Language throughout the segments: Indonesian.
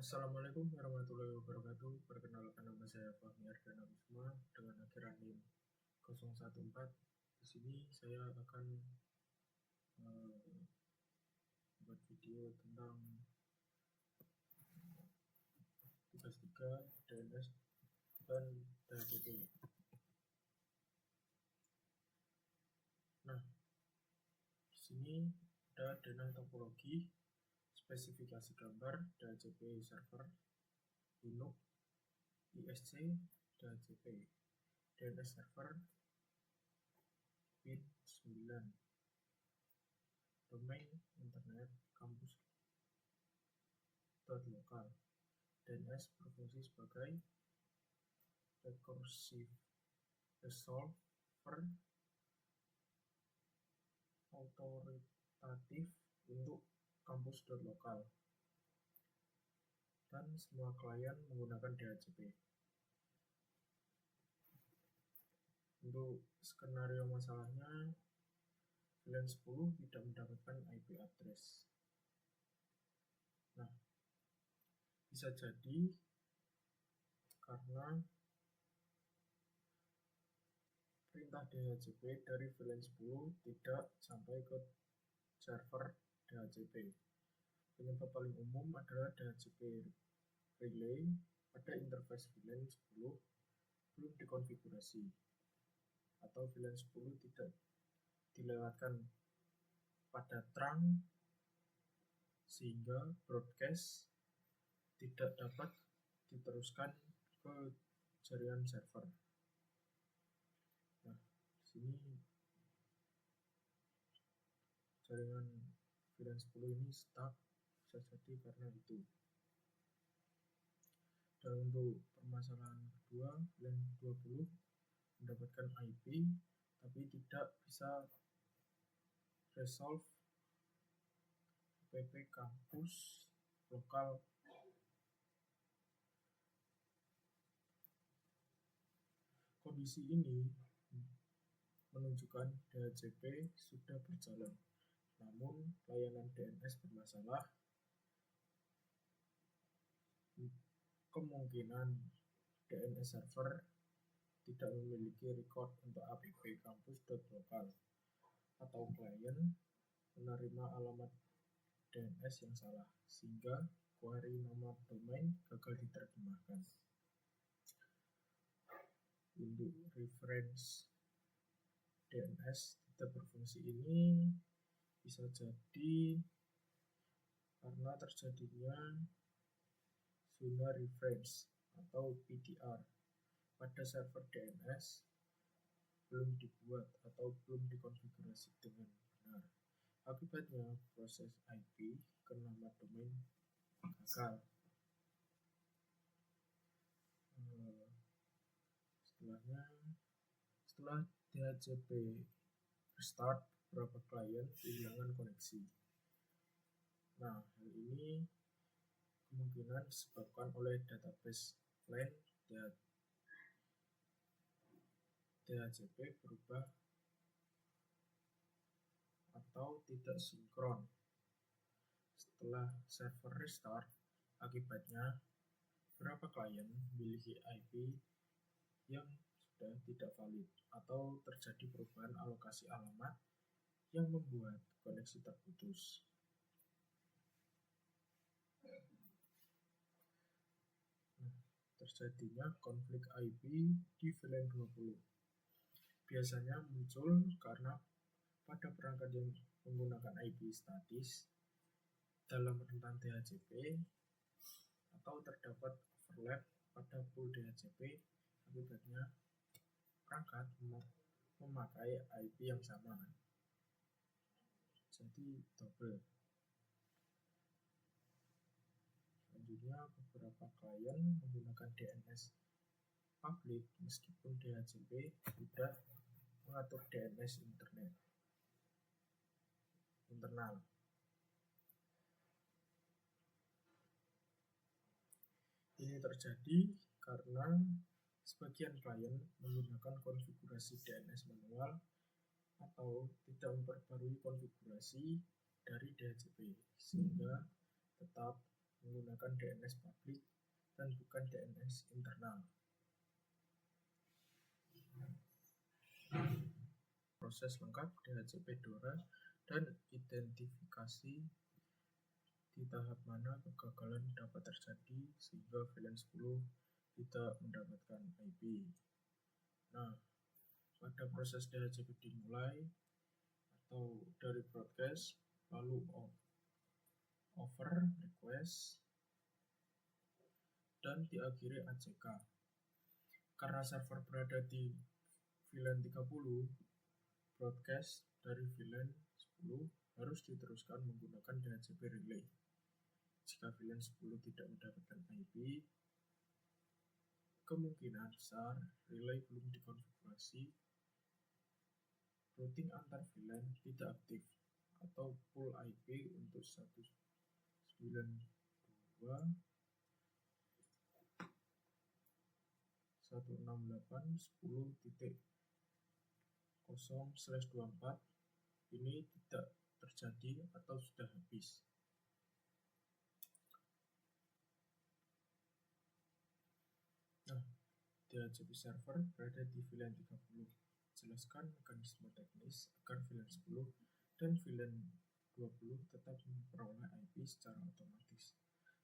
Assalamualaikum warahmatullahi wabarakatuh. Perkenalkan, nama saya Fahmi Ardana Wisma dengan akhiran NIM 014. Di sini saya akan buat video tentang tugas 3 DNS dan DHCP. Nah, di sini ada denang topologi, spesifikasi gambar, DHCP server, Linux, ISC, DHCP, DNS server, pin 9, domain internet kampus .lokal. DNS berfungsi sebagai recursive resolver autoritatif untuk kampus.lokal, dan semua klien menggunakan DHCP. Untuk skenario masalahnya, VLAN 10 tidak mendapatkan IP address. Nah, bisa jadi karena perintah DHCP dari VLAN 10 tidak sampai ke server DHCP. Penyebab paling umum adalah DHCP relay pada interface VLAN 10 belum dikonfigurasi, atau VLAN 10 tidak dilewatkan pada trunk sehingga broadcast tidak dapat diteruskan ke jaringan server. Nah, di sini jaringan VLAN 10 ini stuck, bisa jadi karena itu. Dan untuk permasalahan kedua, VLAN 20 mendapatkan IP tapi tidak bisa resolve IP kampus lokal. Kondisi ini menunjukkan DHCP sudah berjalan, namun layanan DNS bermasalah. Kemungkinan DNS server tidak memiliki record untuk app kampus.lokal, atau klien menerima alamat DNS yang salah sehingga query nama domain gagal diterjemahkan. Untuk reference DNS tidak berfungsi ini bisa jadi karena terjadinya zona reference atau PDR pada server DNS belum dibuat atau belum dikonfigurasi dengan benar. Akibatnya proses IP ke nama domain gagal. Setelah DHCP restart, beberapa klien kehilangan koneksi. Nah, hal ini kemungkinan disebabkan oleh database LAN DHCP berubah atau tidak sinkron. Setelah server restart, akibatnya beberapa klien memiliki IP yang sudah tidak valid atau terjadi perubahan alokasi alamat yang membuat koneksi terputus. Terjadinya konflik IP di VLAN 20 biasanya muncul karena pada perangkat yang menggunakan IP statis dalam rentan DHCP, atau terdapat overlap pada pool DHCP. Akibatnya perangkat memakai IP yang sama, jadi double. Selanjutnya, beberapa klien menggunakan DNS public meskipun DHCP sudah mengatur DNS internal. Ini terjadi karena sebagian klien menggunakan konfigurasi DNS manual atau tidak memperbarui konfigurasi dari DHCP sehingga tetap menggunakan DNS publik dan bukan DNS internal. Proses lengkap DHCP DORA dan identifikasi di tahap mana kegagalan dapat terjadi sehingga VLAN 10 tidak mendapatkan IP. Nah, pada proses DHCP dimulai atau dari broadcast, lalu over request, dan diakhiri ACK. Karena server berada di VLAN 30, broadcast dari VLAN 10 harus diteruskan menggunakan DHCP relay. Jika VLAN 10 tidak mendapatkan IP, kemungkinan besar relay belum dikonfigurasi, routing antar VLAN tidak aktif, atau pool IP untuk 192.168.10.0/24 ini tidak terjadi atau sudah habis. Nah, DHCP server berada di VLAN 30. Jelaskan mekanisme teknis agar VLAN 10 dan VLAN 20 tetap memperoleh IP secara otomatis.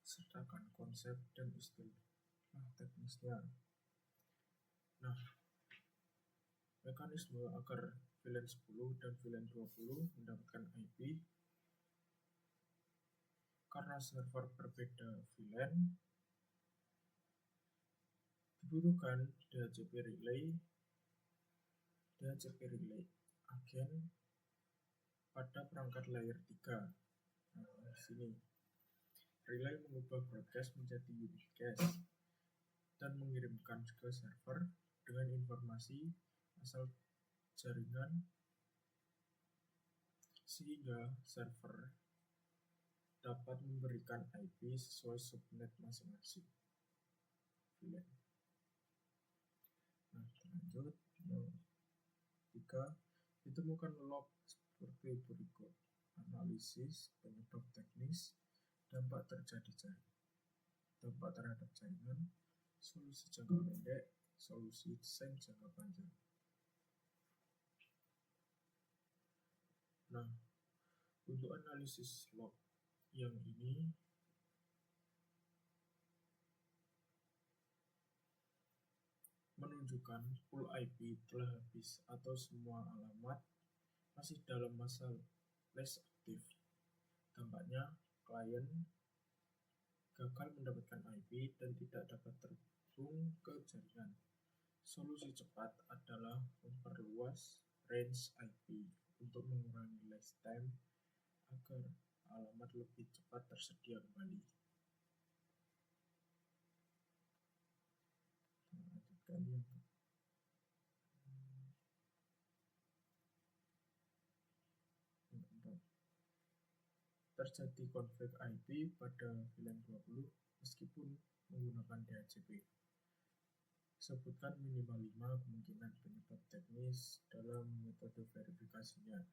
Sertakan konsep dan istilah teknisnya. Nah, mekanisme agar VLAN 10 dan VLAN 20 mendapatkan IP karena server berbeda VLAN, dibutuhkan DHCP relay agen pada perangkat layer 3. Nah, di sini relay mengubah broadcast menjadi unicast dan mengirimkan ke server dengan informasi asal jaringan sehingga server dapat memberikan IP sesuai subnet masing-masing VLAN. Nah, lanjut. Yang 3, ditemukan log seperti berikut: analisis penyebab teknis, dampak terhadap jaringan, solusi jangka pendek, solusi desain jangka panjang. Nah, untuk analisis log yang ini menunjukkan pool IP telah habis atau semua alamat masih dalam masa list aktif. Dampaknya, klien gagal mendapatkan IP dan tidak dapat terhubung ke jaringan. Solusi cepat adalah memperluas range IP untuk mengurangi last time agar alamat lebih cepat tersedia kembali. Lanjutkan yang keempat. Terjadi konflik IP pada VLAN 20 meskipun menggunakan DHCP. Sebutkan minimal 5 kemungkinan penyebab teknis dalam metode verifikasinya.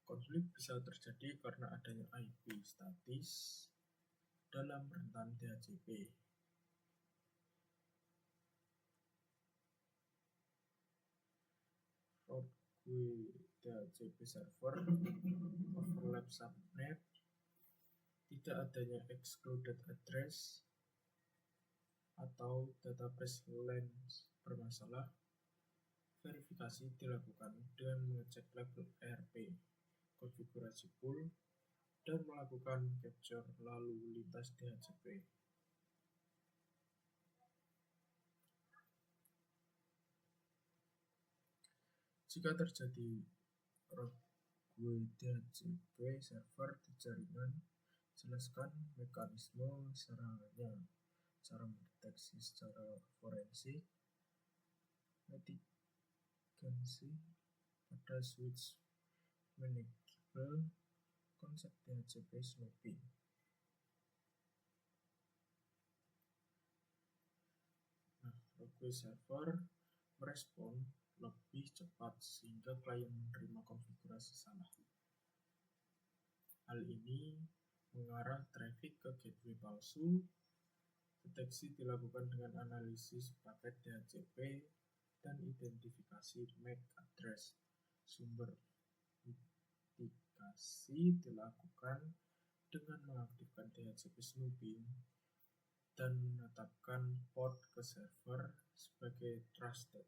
Konflik bisa terjadi karena adanya IP statis dalam rentan DHCP. Roadway DHCP server, overlap subnet, tidak adanya excluded address, atau database LAN bermasalah. Verifikasi dilakukan dengan mengecek label ERP, konfigurasi pool, dan melakukan capture lalu lintas DHCP. Jika terjadi roadway DHCP server di jaringan, jelaskan mekanisme serangannya, cara mendeteksi secara forensik, mitigasi pada switch manageable, konsep DHCP snooping. Nah, roadway server merespon lebih cepat sehingga klien menerima konfigurasi salah. Hal ini mengarah traffic ke gateway palsu. Deteksi dilakukan dengan analisis paket DHCP dan identifikasi MAC address. Sumber mitigasi dilakukan dengan mengaktifkan DHCP snooping dan menetapkan port ke server sebagai trusted.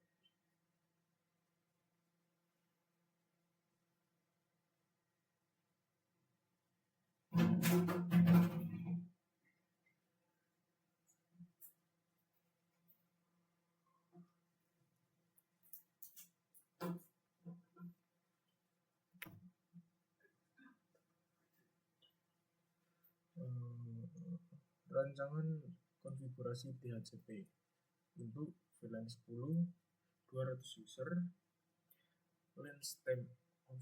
Rancangan konfigurasi DHCP untuk VLAN 10 200 user, LAN stamp of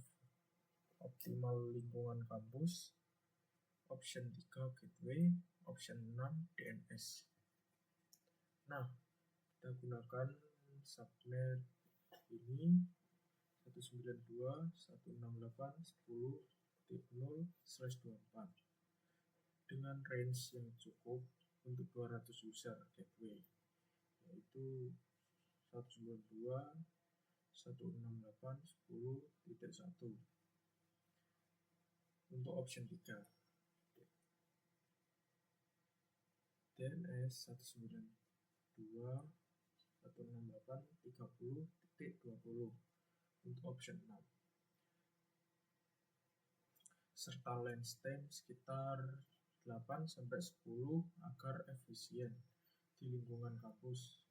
optimal lingkungan kampus, option 3 gateway, option 6 DNS. Nah, kita gunakan subnet ini 192.168.10.0/24 dengan range yang cukup untuk 200 user gateway, yaitu 192.168.10.1. Untuk option 3 DNS 192.168.30.20 untuk option 6, serta LAN stamp sekitar 8-10 agar efisien di lingkungan kampus.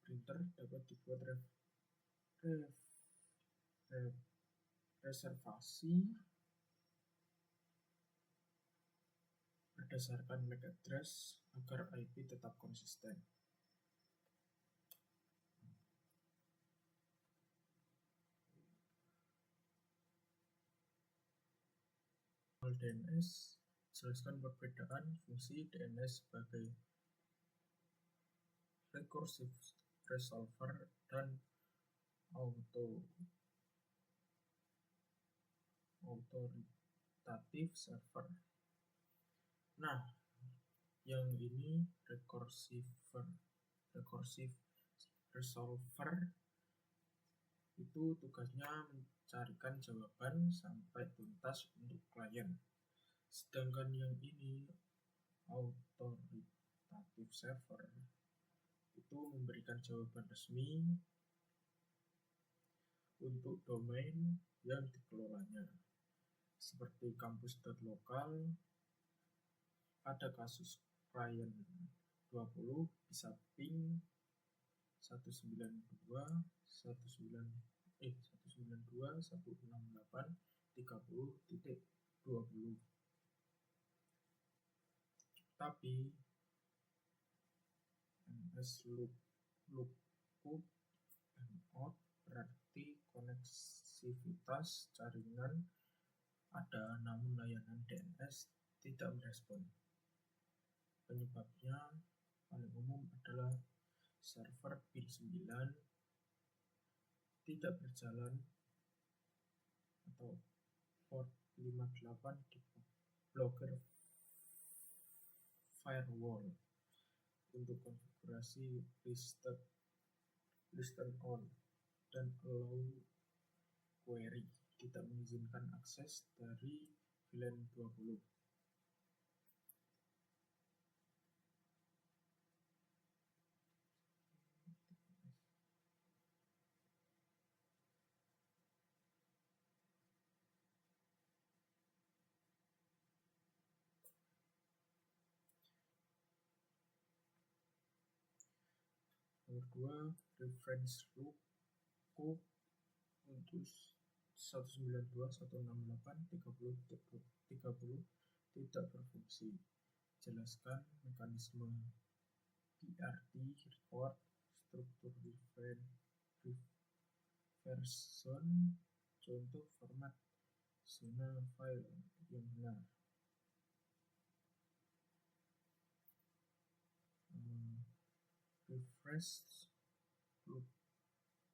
Printer dapat dibuat reservasi berdasarkan MAC address agar IP tetap konsisten. DNS, jelaskan perbedaan fungsi DNS sebagai recursive resolver dan authoritative server. Nah, yang ini recursive resolver itu tugasnya mencarikan jawaban sampai tuntas untuk klien. Sedangkan yang ini authoritative server itu memberikan jawaban resmi untuk domain yang dikelolanya, seperti kampus.local. Pada kasus klien 20 bisa ping 192.168.30.20. Tapi NS lookup and out berarti koneksivitas jaringan ada namun layanan DNS tidak merespon. Penyebabnya paling umum adalah server pin 9 tidak berjalan atau port 58 di blokir firewall. Untuk konfigurasi listen on dan allow query tidak mengizinkan akses dari VLAN 20. Nomor 2, reference lookup untuk 192.168.30.30 tidak berfungsi. Jelaskan mekanisme PRT record struktur version, contoh format zona file yang benar. Refresh lookup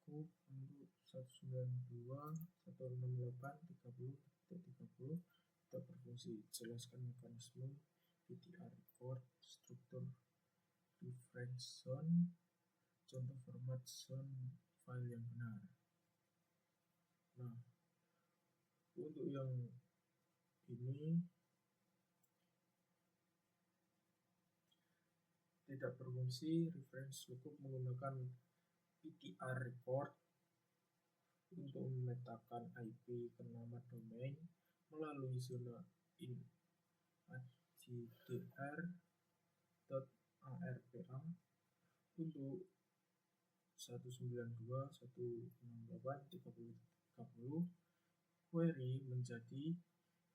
untuk 192.168.30.30 tidak berfungsi. Jelaskan mekanisme PTR record, struktur reference zone, contoh format zone file yang benar. Nah, untuk yang ini tidak berfungsi, reference cukup menggunakan PTR record untuk memetakan IP ke nama domain melalui zona in adr.arpa untuk 192.168.30.30 query menjadi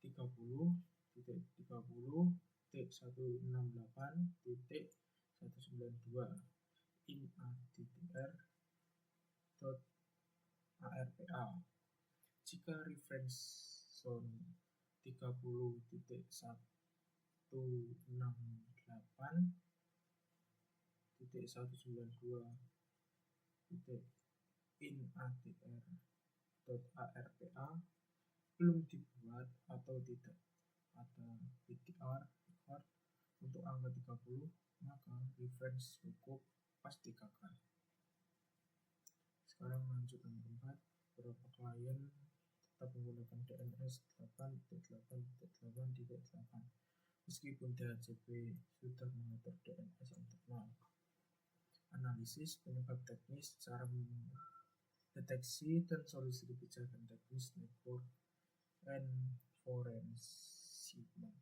30.30.168.192 in adr.arpa. Jika reference zone 30.168.192.in adr.arpa belum dibuat atau tidak ada PTR record untuk angka 30, maka reference cukup pasti gagal. Sekarang lanjut nomor 4. Beberapa klien tetap menggunakan DNS 8.8.8.8 meskipun DHCP sudah mengatur DNS internal. Analisis penyebab teknis, cara mendeteksi dan solusi kebijakan teknis network enforcement.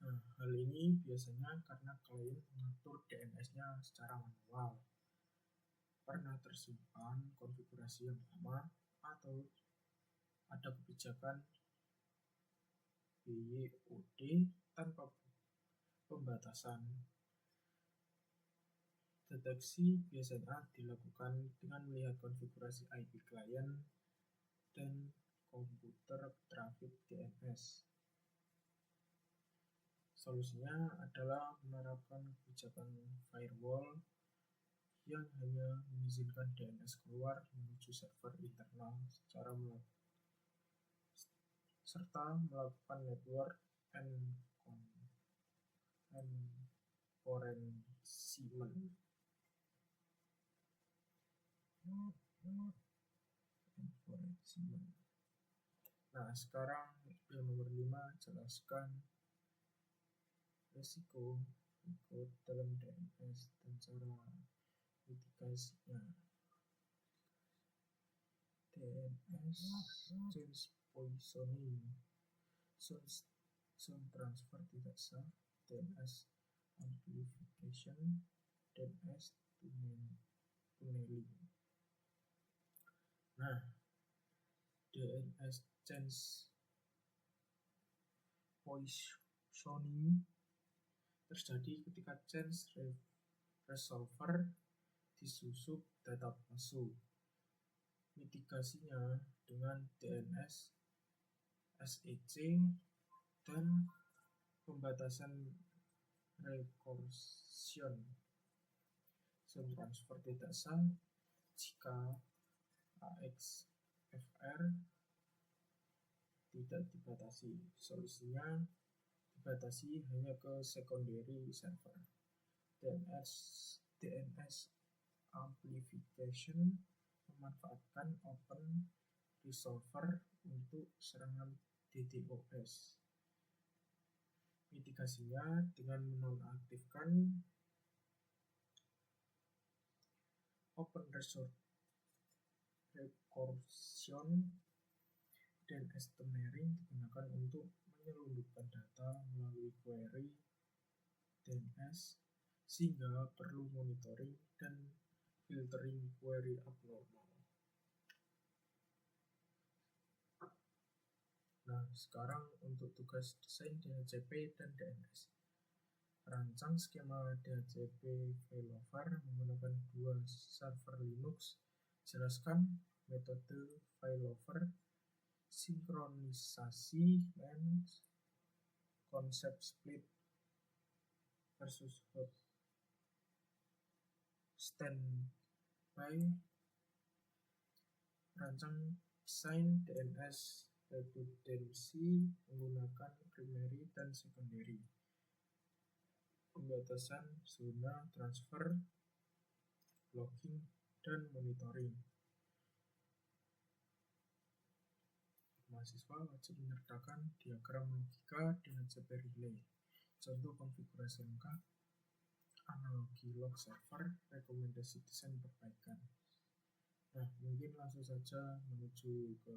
Nah, hal ini biasanya karena klien mengatur DNS-nya secara manual, pernah tersimpan konfigurasi yang lama, atau ada kebijakan BYOD tanpa pembatasan. Deteksi biasanya dilakukan dengan melihat konfigurasi IP klien dan komputer traffic DNS. Solusinya adalah menerapkan kebijakan firewall yang hanya mengizinkan DNS keluar menuju server internal serta melakukan network enforcement. Nah, sekarang yang nomor 5, jelaskan resiko dalam DNS dan cara mitigasinya. DNS change poisoning, zone transfer tidak sah, DNS amplification, DNS tunneling. Nah, DNS change poisoning terjadi ketika change resolver disusup data palsu. Mitigasinya dengan DNS SEC dan pembatasan recursion. Zone transfer tidak sah jika AXFR tidak dibatasi. Solusinya dibatasi hanya ke secondary server. DNS amplification memanfaatkan open resolver untuk serangan DDoS. Mitigasinya dengan menonaktifkan open resource recursion. DNS tunneling digunakan untuk menyelundupkan data melalui query DNS sehingga perlu monitoring dan filtering query abnormal. Nah, sekarang untuk tugas desain DHCP dan DNS. Rancang skema DHCP failover menggunakan 2 server Linux. Jelaskan metode failover, sinkronisasi, dan konsep split versus hot. standby rancang desain DNS redundancy menggunakan primary dan secondary, pembatasan zona transfer, logging, dan monitoring. Mahasiswa wajib menyertakan diagram logika di HTTP relay, contoh konfigurasi lengkap, analogi log server, rekomendasi desain perbaikan. Nah, mungkin langsung saja menuju ke